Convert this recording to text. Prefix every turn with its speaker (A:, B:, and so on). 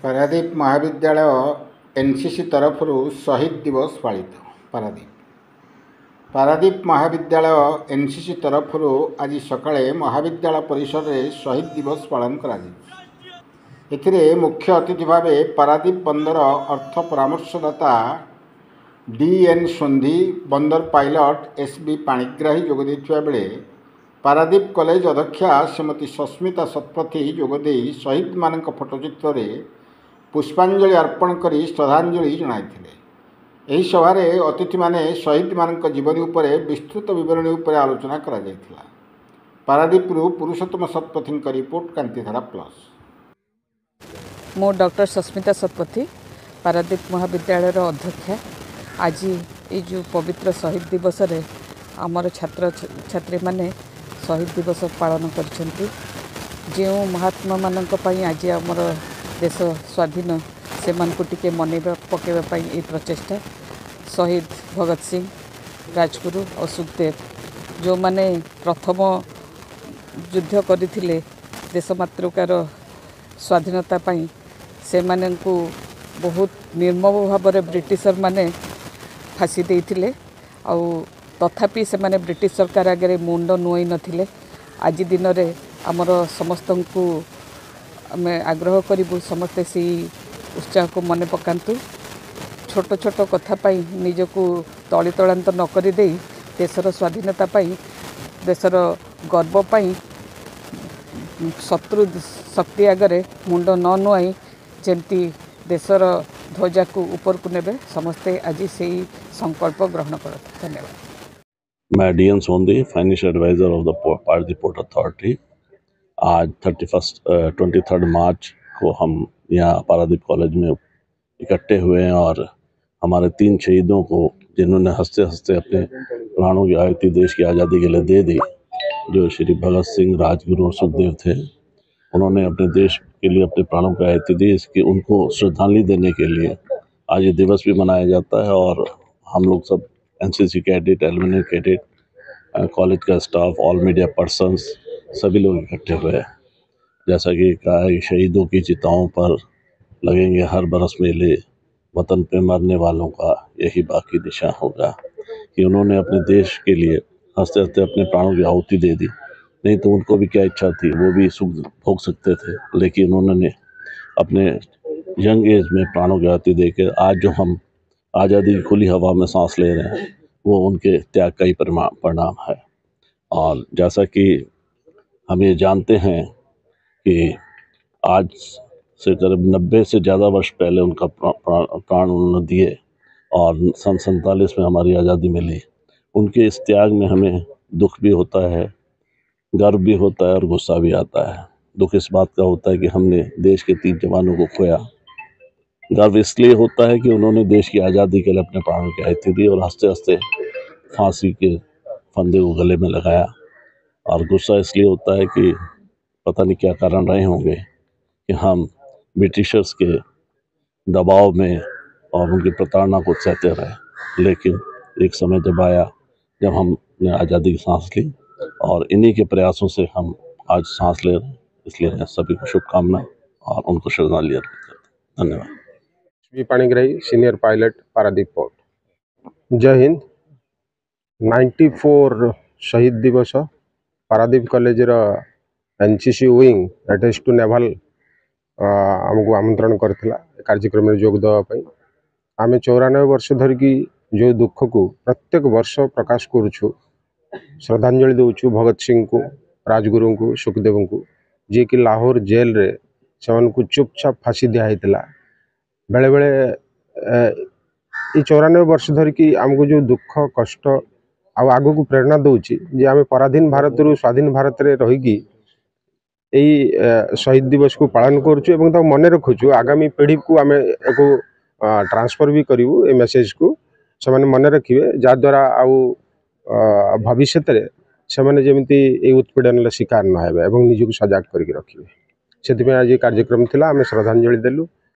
A: पारादीप महाविद्यालय एनसीसी तरफ शहीद दिवस पालित। पारादीप महाविद्यालय एनसीसी तरफ आज सकाळे महाविद्यालय परिसर में शहीद दिवस पालन करा। मुख्य अतिथि भाव पारादीप बंदर अर्थ परामर्शदाता डीएन सोंधी, बंदर पायलट एसबी पाणिग्राही जोगदेइथिबा बेले पारादीप कॉलेज अध्यक्षा श्रीमती सस्मिता शतपथी जोगदे शहीद मानक फोटोचित्र रे पुष्पांजलि अर्पण करी श्रद्धांजलि जणाइथिले। एही सभारे अतिथि माने शहीद मानक जीवनी उपरे विस्तृत विवरणी उपरे आलोचना करा जायथिला। पारादीप पुरुषोत्तम शतपथी का रिपोर्ट, कांतिधारा प्लस।
B: मो डॉक्टर सस्मिता शतपथी, पारादीप महाविद्यालय अध्यक्षा। आज ये जो पवित्र शहीद दिवस रे आमर छात्र छात्री माने शहीद दिवस पालन करछंती। जो महात्मा मानक पई आज आमर देश स्वाधीन से टिके मन पकड़ापी ये प्रचेषा शहीद भगत सिंह, राजगुरु और सुखदेव जो माने प्रथम युद्ध करथिले देश मातृकार स्वाधीनता पाई से माने को बहुत निर्मम भाव में ब्रिटिशर माने फांसी देइथिले। आउ तथापि से माने ब्रिटिश सरकार आगे मुंड नुई नथिले। आज दिन रे आमर समस्त को आम आग्रह करूँ समस्ते से उत्साह को मन पकातु। छोट छोट कथापाई निजक तली तलांत नक देशर स्वाधीनता पाई देशर गर्व पाई शत्रु शक्ति आगे मुंड न नुआई जमती देशर ध्वजा को ऊपर को नेबे समस्ते आज से संकल्प ग्रहण कर। धन्यवाद।
C: मैं DN Sondhi, financial adviser of the Paradip port authority. आज 23 मार्च को हम यहाँ पारादीप कॉलेज में इकट्ठे हुए हैं और हमारे 3 शहीदों को, जिन्होंने हंसते हंसते अपने प्राणों की आहुति देश की आज़ादी के लिए दे दी, जो श्री भगत सिंह, राजगुरु और सुखदेव थे, उन्होंने अपने देश के लिए अपने प्राणों की आहुति दी। इसकी उनको श्रद्धांजलि देने के लिए आज ये दिवस भी मनाया जाता है और हम लोग सब NCC cadet, alumni cadet, college का स्टाफ, ऑल मीडिया पर्सन्स सभी लोग इकट्ठे हुए हैं। जैसा कि कहा है, शहीदों की चिताओं पर लगेंगे हर बरस मेले, वतन पे मरने वालों का यही बाकी निशान होगा। कि उन्होंने अपने देश के लिए हंसते हंसते अपने प्राणों की आहुति दे दी। नहीं तो उनको भी क्या इच्छा थी, वो भी सुख भोग सकते थे, लेकिन उन्होंने अपने यंग एज में प्राणों की आहुति देकर आज जो हम आज़ादी की खुली हवा में सांस ले रहे हैं, वो उनके त्याग का ही परिणाम है। और जैसा कि हम ये जानते हैं कि आज से करीब 90 से ज़्यादा वर्ष पहले उनका प्राण उन्होंने दिए और सन 47 में हमारी आज़ादी मिली। उनके इस त्याग में हमें दुख भी होता है, गर्व भी होता है और गुस्सा भी आता है। दुख इस बात का होता है कि हमने देश के 3 जवानों को खोया। गर्व इसलिए होता है कि उन्होंने देश की आज़ादी के लिए अपने प्राणों की आहुति दी और हंसते हंसते फांसी के फंदे को गले में लगाया। और गुस्सा इसलिए होता है कि पता नहीं क्या कारण रहे होंगे कि हम ब्रिटिशर्स के दबाव में और उनकी प्रताड़ना को सहते रहे। लेकिन एक समय जब आया जब हमने आज़ादी की सांस ली और इन्हीं के प्रयासों से हम आज सांस ले रहे हैं। इसलिए मैं सभी को शुभकामना और उनको श्रद्धांजलि अर्पित करता हूँ। धन्यवाद।
D: S B Panigrahi, senior pilot, Paradip port. जय हिंद। 94 शहीद दिवस Paradip college NCC wing attach to naval आमको आमंत्रण करथिला कार्यक्रम में जोग देवाई। आम 94 वर्ष धरिकी जो दुख को प्रत्येक वर्ष प्रकाश करुछु, श्रद्धांजलि दौचु भगत सिंह को, राजगुरु को, सुखदेव को, जी कि लाहौर जेल रे से चुपचाप फांसी दिखाई। बेले बेले ये 94 वर्ष धरिकी आमको जो दुख कष्ट आग को प्रेरणा दौची जे आम पराधीन भारत रु स्वाधीन भारत रे रहीकि यही शहीद दिवस को पालन करूँ मन रखुचु। आगामी पीढ़ी को आम एक ट्रांसफर भी करूँ ए मेसेज को से मन रखिए, जहाद्वारा आउ भविष्य से मैंने जमी उत्पीड़न शिकार न हे निजी को सजाग करके रखिए। से आज कार्यक्रम थिला, आम श्रद्धांजलि देलु।